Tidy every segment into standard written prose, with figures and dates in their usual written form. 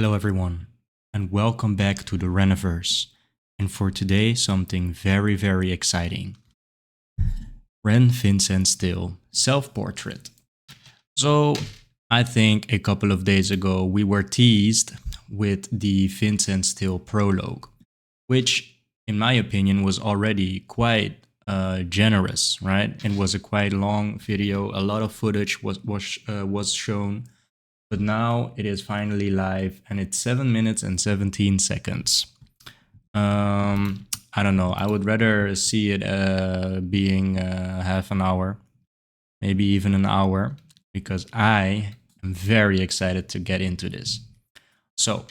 Hello, everyone, and welcome back to the Reniverse. And for today, something very, very exciting. Vincent Still self portrait. So, I think a couple of days ago we were teased with the Vincent Still prologue, which, in my opinion, was already quite generous, right? It was a quite long video. A lot of footage was shown, but now it is finally live and it's 7 minutes and 17 seconds. I don't know. I would rather see it being half an hour, maybe even an hour, because I am very excited to get into this. So,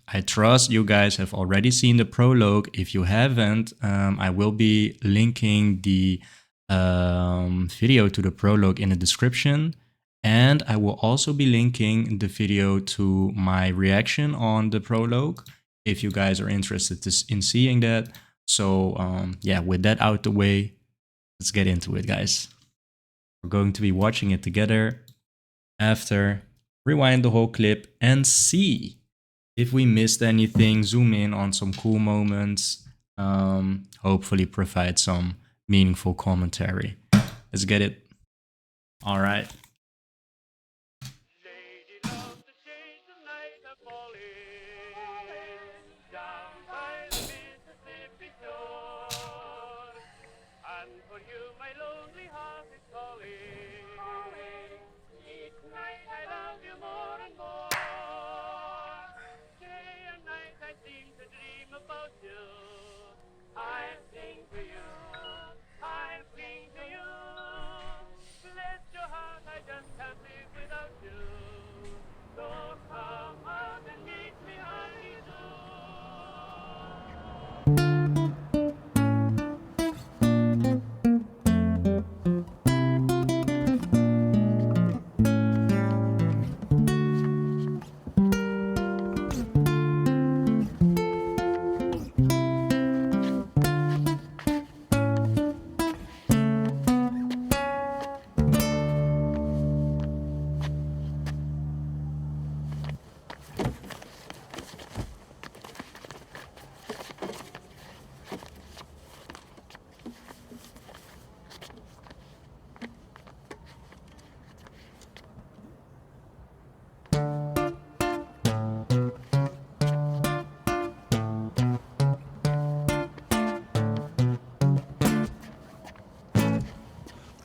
I trust you guys have already seen the prologue. If you haven't, I will be linking the video to the prologue in the description. And I will also be linking the video to my reaction on the prologue if you guys are interested in seeing that. So yeah, with that out the way, let's get into it, guys. We're going to be watching it together after, rewind the whole clip and see if we missed anything, zoom in on some cool moments, hopefully provide some meaningful commentary. Let's get it. All right.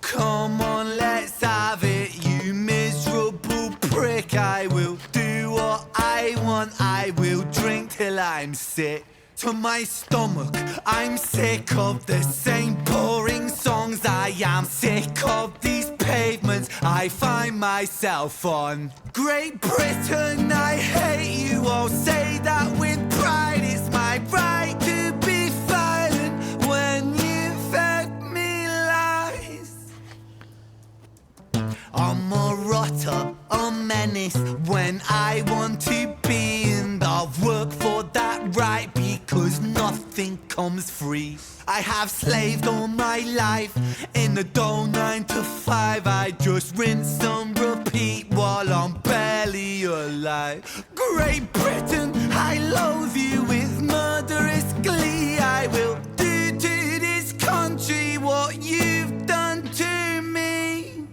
Come on, let's have it, you miserable prick. I will do what I want, I will drink till I'm sick to my stomach. I'm sick of the same boring songs. I am sick of these pavements I find myself on. Great Britain, I hate you. I'll say that with pride. It's my right to be violent when you fed me lies. I'm a rotter, a menace when I want to be, and I've worked for that right because nothing comes free. I have slaved all my life in the dull 9 to 5. I just rinse and repeat while I'm barely alive. Great Britain, I loathe you with murderous glee. I will do to this country what you've done to me.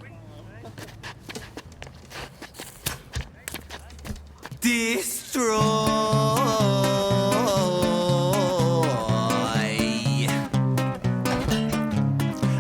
Destroy.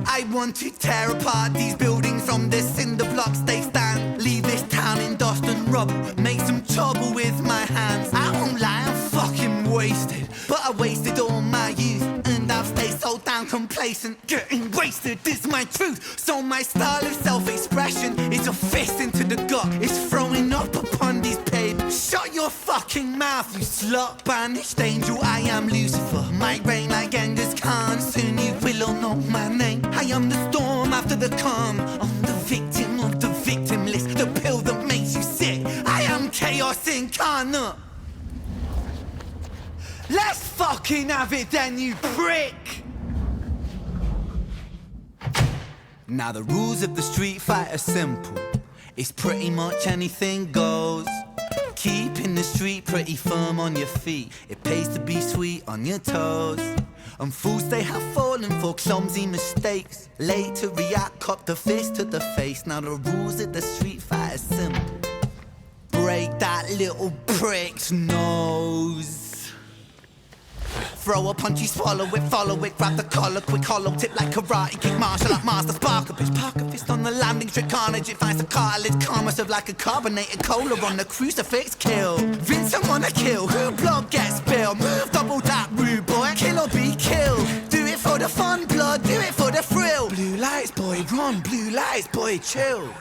I want to tear apart these buildings from the cinder blocks they stand. Leave this town in dust and rubble, make some trouble with my hands. I won't lie, I'm fucking wasted, but I wasted all my youth, and I've stayed so damn complacent. Getting wasted is my truth, so my style of self-expression is a fist into the gut. It's throwing up upon these pavements. Shut your fucking mouth, you slut. Banished angel, I am Lucifer. Might reign like Genghis Khan, soon you will all know my name. I am the storm after the calm. I'm the victim of the victim list, the pill that makes you sick. I am chaos incarnate. Let's fucking have it then, you prick! Now the rules of the street fight are simple. It's pretty much anything goes. Keeping the street, pretty firm on your feet. It pays to be sweet on your toes. And fools they have fallen for clumsy mistakes. Late to react, cop the fist to the face. Now the rules of the street fight are simple. Break that little prick's nose. Throw a punch, you swallow it, follow it, grab the collar, quick hollow tip like karate kick, martial art master, spark a bitch, park a fist on the landing, trick carnage, it finds the cartilage, karma serve like a carbonated cola on the crucifix, kill. Vincent wanna kill, who blood gets spilled, move double that rude boy, kill or be killed. Do it for the fun, blood, do it for the thrill. Blue lights, boy, run, blue lights, boy, chill.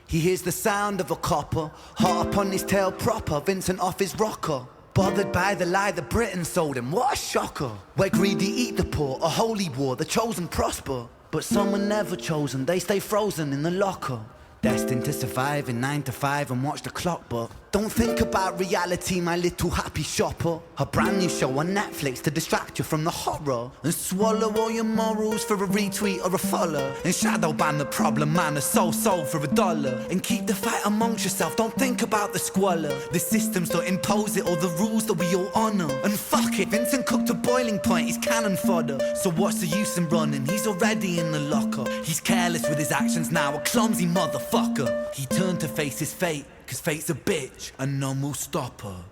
'He hears the sound of a copper, hot up on his tail proper, Vincent off his rocker. Bothered by the lie that Britain sold him, what a shocker. Where greedy eat the poor, a holy war, the chosen prosper. But some were never chosen, they stay frozen in the locker. Destined to survive in 9 to 5 and watch the clock, but don't think about reality, my little happy shopper. A brand new show on Netflix to distract you from the horror. And swallow all your morals for a retweet or a follow. And shadow ban the problem man, a soul for $1. And keep the fight amongst yourself, don't think about the squalor. The systems don't impose it or the rules that we all honour. And fuck it, Vincent cooked to boiling point, he's cannon fodder. So what's the use in running, he's already in the locker. He's careless with his actions now, a clumsy motherfucker. He turned to face his fate, cause fate's a bitch and none will stop her.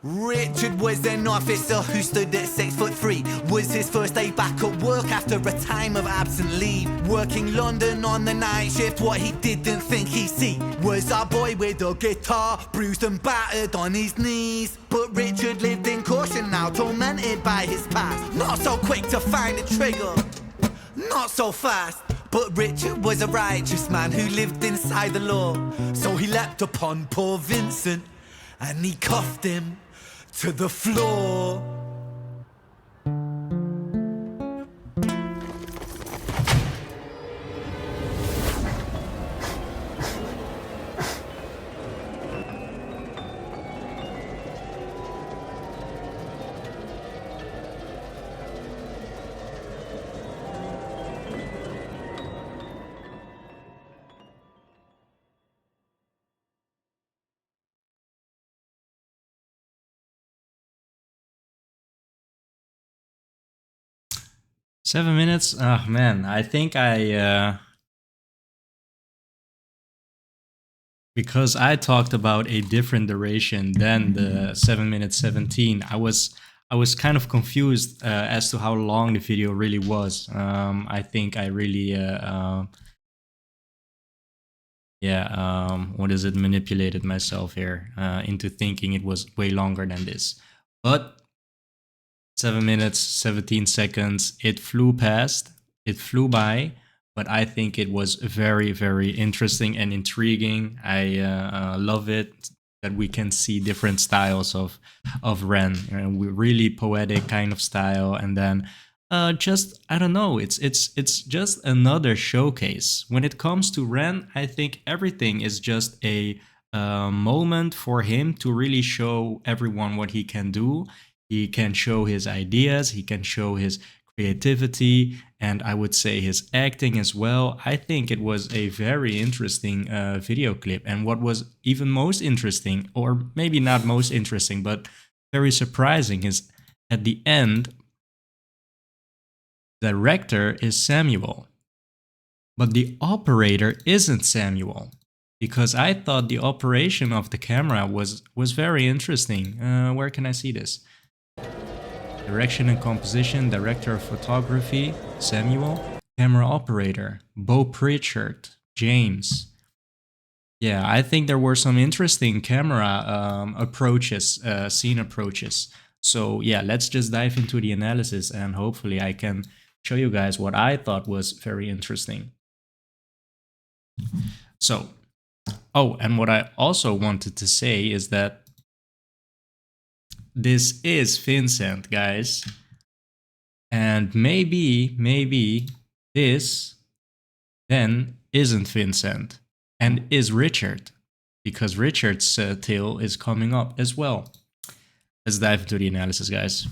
Richard was an officer who stood at 6'3". Was his first day back at work after a time of absent leave. Working London on the night shift, what he didn't think he'd see was our boy with a guitar, bruised and battered on his knees. But Richard lived in caution now, tormented by his past. Not so quick to find a trigger, not so fast. But Richard was a righteous man who lived inside the law. So he leapt upon poor Vincent and he cuffed him to the floor. Seven minutes? Oh man, I think because I talked about a different duration than the 7 minutes 17, I was kind of confused as to how long the video really was. I think I really manipulated myself here into thinking it was way longer than this. But 7 minutes, 17 seconds, it flew past, it flew by, but I think it was very, very interesting and intriguing. I love it that we can see different styles of Ren, really poetic kind of style, and then just, I don't know, it's just another showcase. When it comes to Ren, I think everything is just a moment for him to really show everyone what he can do. He can show his ideas, he can show his creativity, and I would say his acting as well. I think it was a very interesting video clip. And what was even most interesting, or maybe not most interesting, but very surprising, is at the end, the director is Samuel, but the operator isn't Samuel. Because I thought the operation of the camera was very interesting. Where can I see this? Direction and composition, director of photography, Samuel. Camera operator, Bo Pritchard, James. Yeah, I think there were some interesting camera approaches, scene approaches. So yeah, let's just dive into the analysis and hopefully I can show you guys what I thought was very interesting. So, oh, and what I also wanted to say is that this is Vincent, guys. And maybe this then isn't Vincent and is Richard, because Richard's tale is coming up as well. Let's dive into the analysis, guys.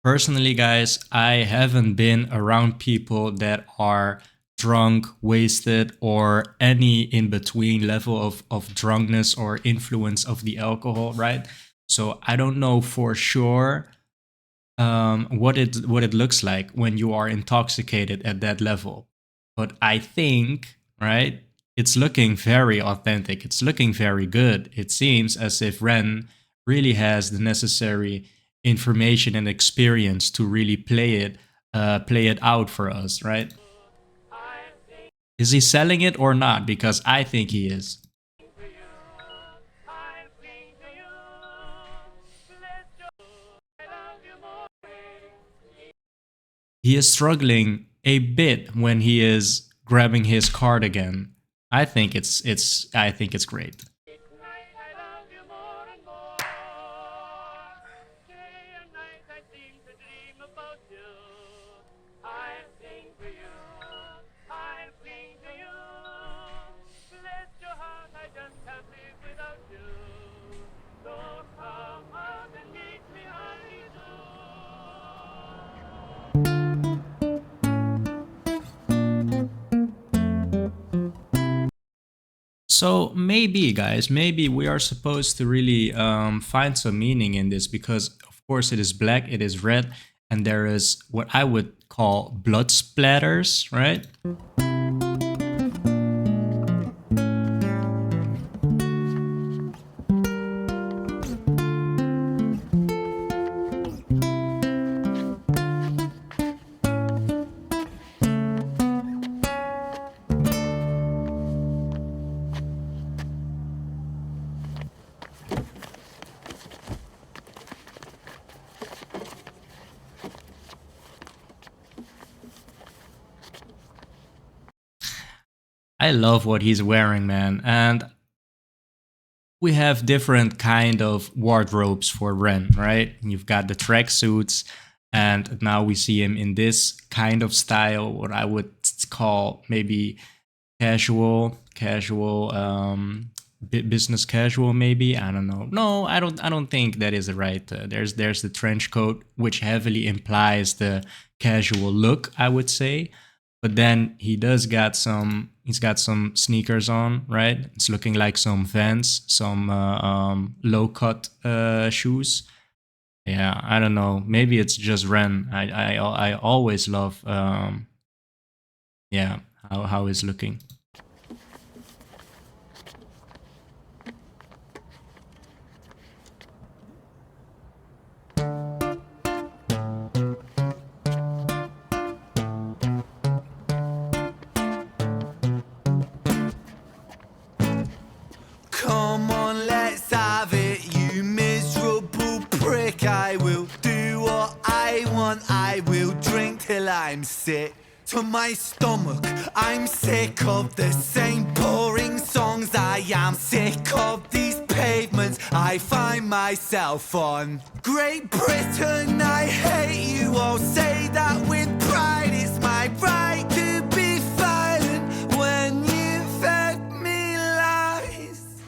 Personally, guys, I haven't been around people that are drunk, wasted, or any in between level of drunkenness or influence of the alcohol, right? So I don't know for sure what it looks like when you are intoxicated at that level. But I think, right, it's looking very authentic. It's looking very good. It seems as if Ren really has the necessary information and experience to really play it out for us, right? Is he selling it or not? Because I think he is. He is struggling a bit when he is grabbing his card again. I think it's great. So maybe, guys, maybe we are supposed to really find some meaning in this because, of course, it is black, it is red, and there is what I would call blood splatters, right? I love what he's wearing, man. And we have different kind of wardrobes for Ren, right? You've got the tracksuits, and now we see him in this kind of style, what I would call maybe casual, business casual, maybe. I don't know. No, I don't think that is the right. There's the trench coat, which heavily implies the casual look, I would say. But then he does got some. He's got some sneakers on, right? It's looking like some Vans, some low cut shoes. Yeah, I don't know. Maybe it's just Ren. I always love yeah, how he's looking. Come on, let's have it, you miserable prick. I will do what I want, I will drink till I'm sick to my stomach. I'm sick of the same boring songs. I am sick of these pavements I find myself on. Great Britain, I hate you all. Say that with pride, it's my right to be violent when you fed me lies.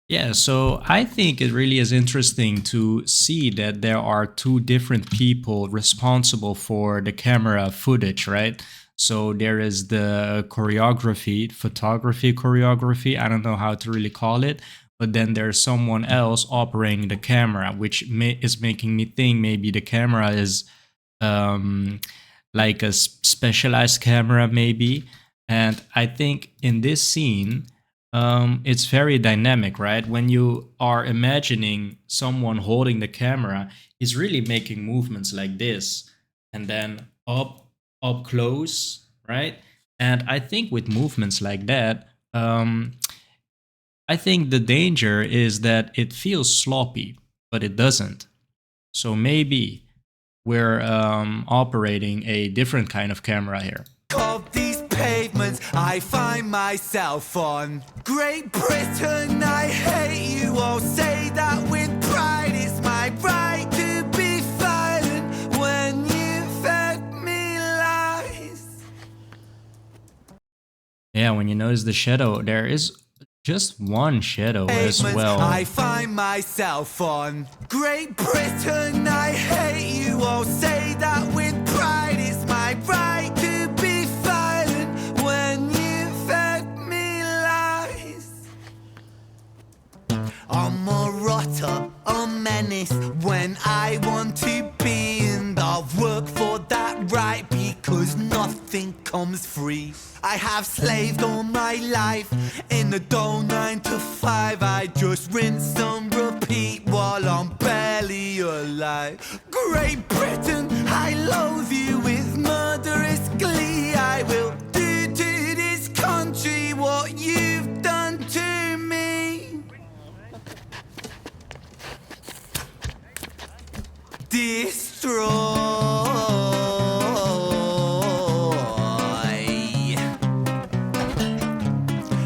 Yeah, so I think it really is interesting to see that there are two different people responsible for the camera footage, right? So there is the choreography, photography choreography, I don't know how to really call it, but then there's someone else operating the camera, which is making me think maybe the camera is um, like a specialized camera, maybe. And I think in this scene, it's very dynamic, right? When you are imagining someone holding the camera, he's really making movements like this, and then up close, right? And I think with movements like that, I think the danger is that it feels sloppy, but it doesn't. So maybe we're operating a different kind of camera here. Of these pavements I find myself on. Great Britain, I hate you all. Say that with pride. It's my right to be violent when you fed me lies. Yeah, when you notice the shadow, there is just one shadow as well. I find myself on. Great Britain, I hate you all. Say that with pride. It's my right to be violent when you fed me lies. I'm a rotter, a menace when I want to be, and I'll work for that right because nothing comes free. I have slaved all my life in the dull 9 to 5. I just rinse and repeat while I'm barely alive. Great Britain, I loathe you with murderous glee. I will do to this country what you've done to me. Destroy.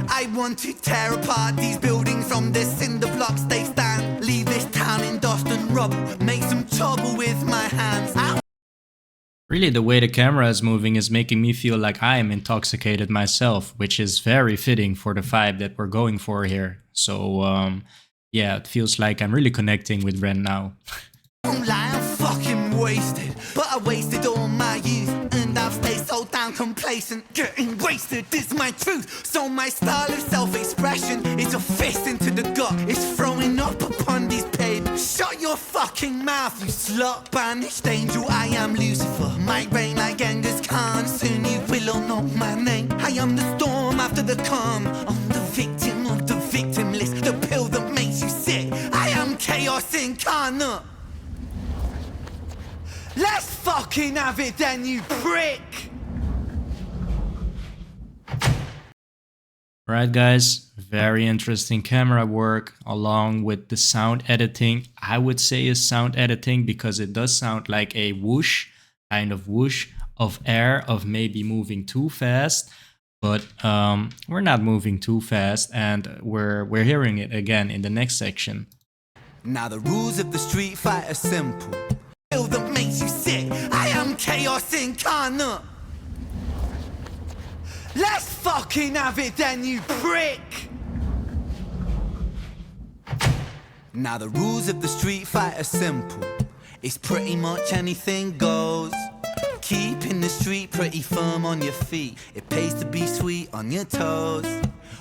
I want to tear apart these buildings from the cinder blocks they stand. Leave this town in dust and rubble. Make some trouble with my hands. Really, the way the camera is moving is making me feel like I am intoxicated myself, which is very fitting for the vibe that we're going for here. So, yeah, it feels like I'm really connecting with Ren now. Don't lie, I'm fucking wasted. But I wasted all my youth, and I've stayed so damn complacent. Getting wasted is my truth. So my style of self-expression is a fist into the gut. It's throwing up upon these pavements. Shut your fucking mouth, you slut. Banished angel, I am Lucifer. Might reign like Genghis Khan. Soon you will all know my name. I am the storm after the calm. I'm the victim of the victim list. The pill that makes you sick. I am chaos incarnate. Let's fucking have it then, you prick! Right, guys, very interesting camera work along with the sound editing. I would say is sound editing because it does sound like a whoosh, kind of whoosh of air of maybe moving too fast. But we're not moving too fast, and we're hearing it again in the next section. Now the rules of the street fight are simple. That makes you sick. I am chaos incarnate. Let's fucking have it then, you prick. Now the rules of the street fight are simple. It's pretty much anything goes. Keeping the street pretty firm on your feet. It pays to be sweet on your toes.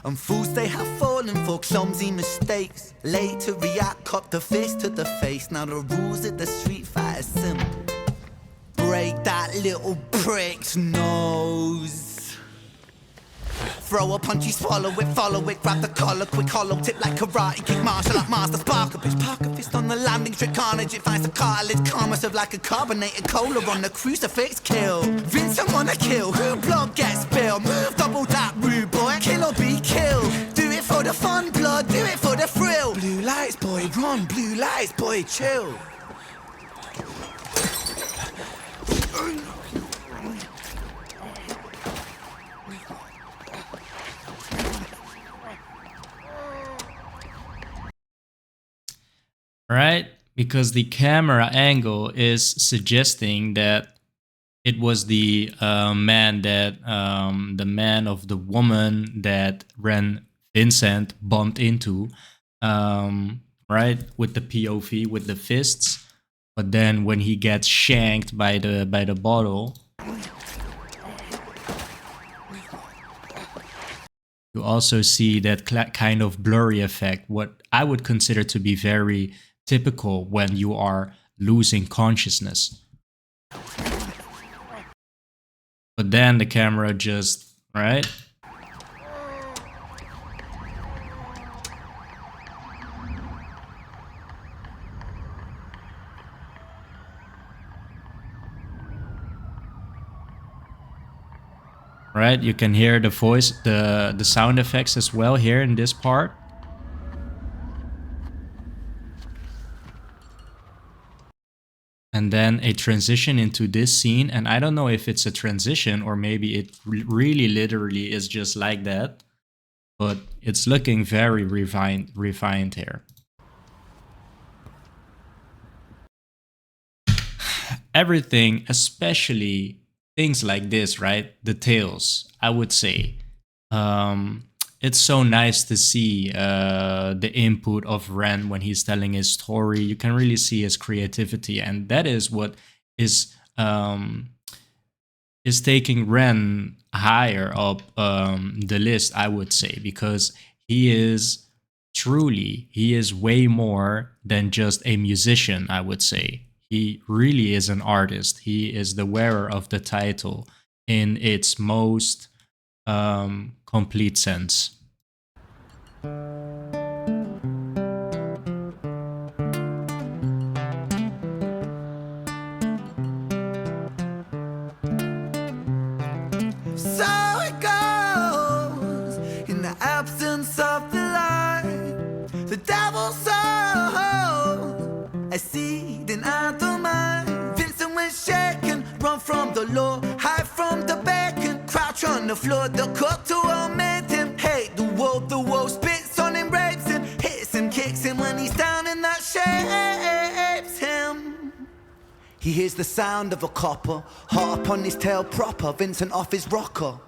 And fools they have fallen for clumsy mistakes. Late to react, cop the fist to the face. Now the rules of the street fight are simple. Break that little prick's nose. Throw a punch, you swallow it, follow it, grab the collar, quick hollow tip like karate, kick martial art master, spark a bitch, park a fist on the landing strip, carnage, it finds the cartilage, karma serve like a carbonated cola on the crucifix, kill. Vincent wanna kill, who blood gets spilled, move double that rude boy, kill or be killed. Do it for the fun, blood, do it for the thrill. Blue lights, boy, run, blue lights, boy, chill. Right? Because the camera angle is suggesting that it was the man that the man of the woman that Vincent bumped into. right, with the POV with the fists. But then when he gets shanked by the bottle, you also see that kind of blurry effect, what I would consider to be very typical when you are losing consciousness. But then the camera just, right? Right, you can hear the voice, the sound effects as well here in this part. And then a transition into this scene, and I don't know if it's a transition or maybe it really literally is just like that, but it's looking very refined here. Everything, especially things like this, right? The tales, I would say. It's so nice to see the input of Ren when he's telling his story. You can really see his creativity, and that is what is taking Ren higher up the list, I would say, because he is way more than just a musician, I would say. He really is an artist. He is the wearer of the title in its most complete sense. So it goes in the absence of the light. The devil sows a seed in either mind. Vincent was shaken, run from the law, hide from the bacon, crouch on the floor. The culture made him hate the world spits on him, rapes him, hits him, kicks him when he's down, and that shapes him. He hears the sound of a copper, heart upon his tail proper, Vincent off his rocker.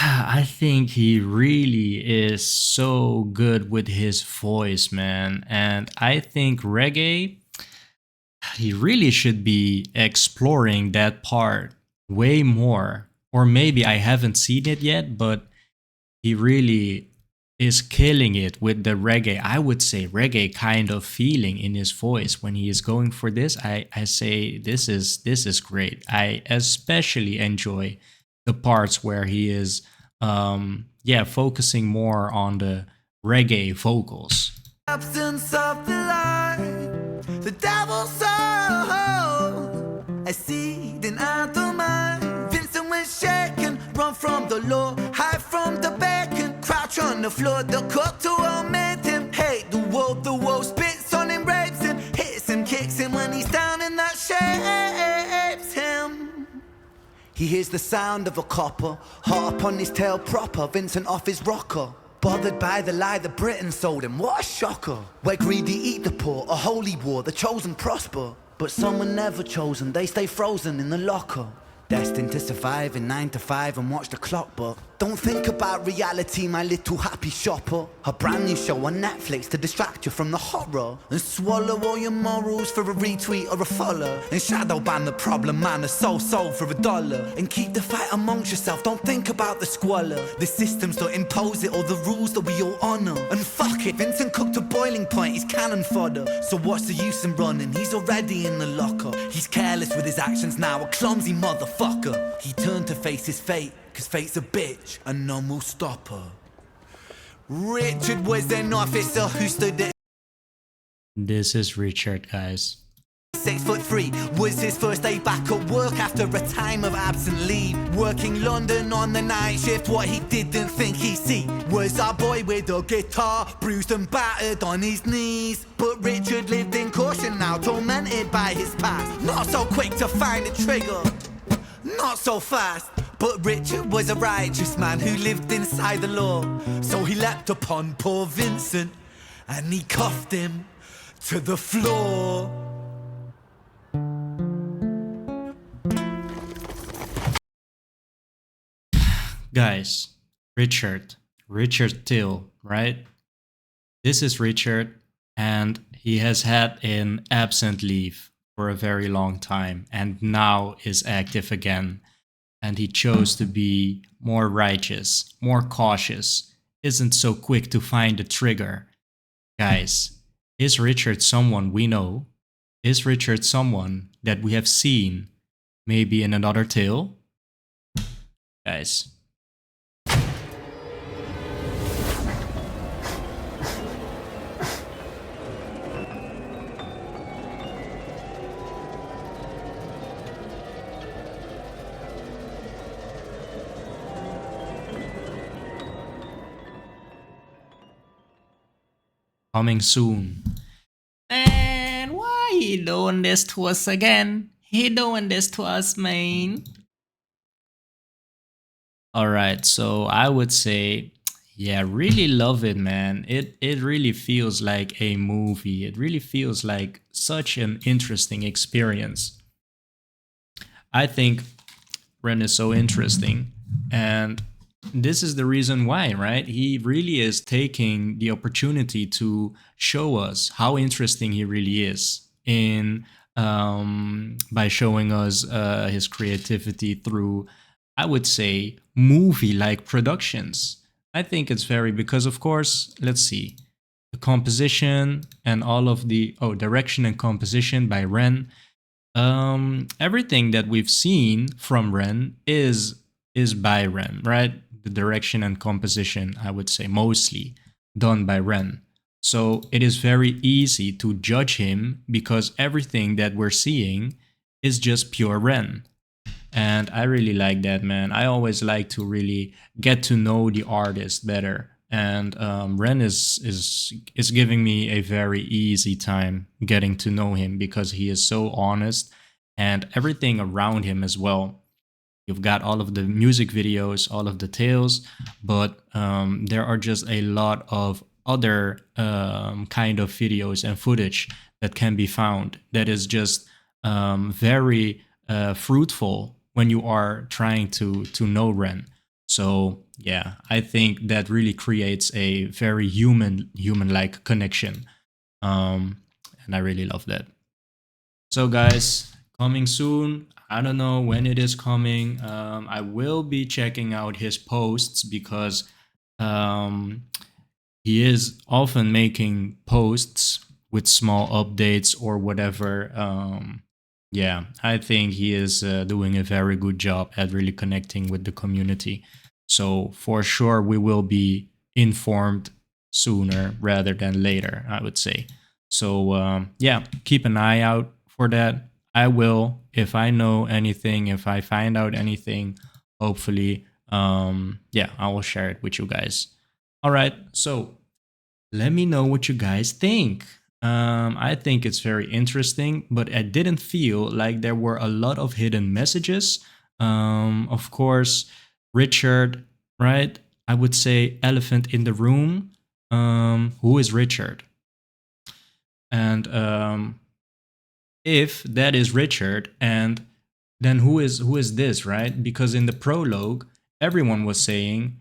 I think he really is so good with his voice, man. And I think reggae, he really should be exploring that part way more. Or maybe I haven't seen it yet, but he really is killing it with the reggae. I would say reggae kind of feeling in his voice when he is going for this. I say this is great. I especially enjoy the parts where he is focusing more on the reggae vocals. Absence of the light, the devil sows a seed in either mind. Vincent was shaken, run from the law, hide from the bacon, crouch on the floor. The culture made him hate the world spits on him, rapes him, hits him, kicks him when he's down, and that shapes him. He hears the sound of a copper, heart upon his tail proper, Vincent off his rocker. Bothered by the lie that Britain sold him, what a shocker. Where greedy eat the poor, a holy war, the chosen prosper. But some were never chosen, they stay frozen in the locker. Destined to survive in 9 to 5 and watch the clock, but don't think about reality, my little happy shopper. A brand new show on Netflix to distract you from the horror, and swallow all your morals for a retweet or a follow, and shadow ban the problem man, a sold for $1, and keep the fight amongst yourself, don't think about the squalor. The systems don't impose it, or the rules that we all honor. And fuck it, Vincent cooked to boiling point, he's cannon fodder. So what's the use in running, he's already in the locker. He's careless with his actions now, a clumsy motherfucker. He turned to face his fate, cause fate's a bitch and none will stop her. Richard was an officer who stood at This is Richard, guys. 6'3", was his first day back at work after a time of absent leave. Working London on the night shift, what he didn't think he'd see was our boy with a guitar, bruised and battered on his knees. But Richard lived in caution now, tormented by his past. Not so quick to find a trigger, not so fast. But Richard was a righteous man who lived inside the law. So he leapt upon poor Vincent and he cuffed him to the floor. Guys, Richard Till, right? This is Richard, and he has had an absent leave for a very long time and now is active again. And he chose to be more righteous, more cautious, isn't so quick to find the trigger. Guys, is Richard someone we know? Is Richard someone that we have seen maybe in another tale? Guys, coming soon. Man, why he doing this to us again? He doing this to us, man. All right, so I would say, yeah, really love it, man. It really feels like a movie. It really feels like such an interesting experience. I think Ren is so interesting, and this is the reason why, right? He really is taking the opportunity to show us how interesting he really is in by showing us his creativity through, I would say, movie-like productions. I think it's very because, of course, let's see, the composition and all of the direction and composition by Ren. Everything that we've seen from Ren is by Ren, right? The direction and composition, I would say, mostly done by Ren. So it is very easy to judge him because everything that we're seeing is just pure Ren. And I really like that, man. I always like to really get to know the artist better. And Ren is giving me a very easy time getting to know him because he is so honest and everything around him as well. You've got all of the music videos, all of the tales, but there are just a lot of other kind of videos and footage that can be found that is just very fruitful when you are trying to know Ren. So yeah, I think that really creates a very human like connection, and I really love that. So guys, coming soon. I don't know when it is coming. I will be checking out his posts because um, he is often making posts with small updates or whatever. Yeah, I think he is doing a very good job at really connecting with the community. So for sure, we will be informed sooner rather than later, I would say. So yeah, keep an eye out for that. I will, if I know anything, if I find out anything, hopefully, yeah, I will share it with you guys. All right, so let me know what you guys think. I think it's very interesting, but I didn't feel like there were a lot of hidden messages. Of course, Richard, right? I would say elephant in the room. Who is Richard? And if that is Richard, and then who is this, right? Because in the prologue, everyone was saying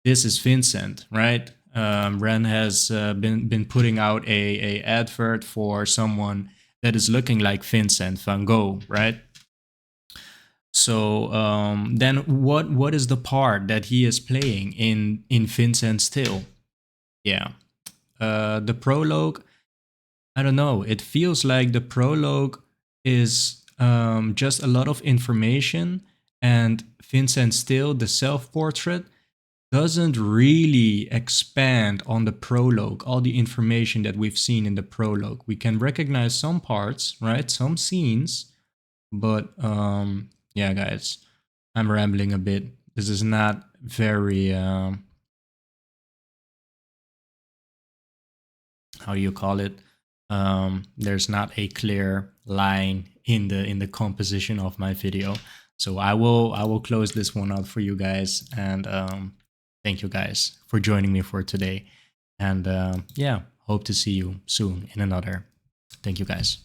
this is Vincent, right? Ren has been putting out a advert for someone that is looking like Vincent van Gogh, right? So then what is the part that he is playing in Vincent's tale? Yeah, the prologue. I don't know. It feels like the prologue is just a lot of information, and Vincent Still, the self portrait, doesn't really expand on the prologue, all the information that we've seen in the prologue. We can recognize some parts, right? Some scenes, but yeah, guys, I'm rambling a bit. This is not very how do you call it? There's not a clear line in the composition of my video, so I will close this one up for you guys, and thank you guys for joining me for today, and yeah, hope to see you soon in another. Thank you guys.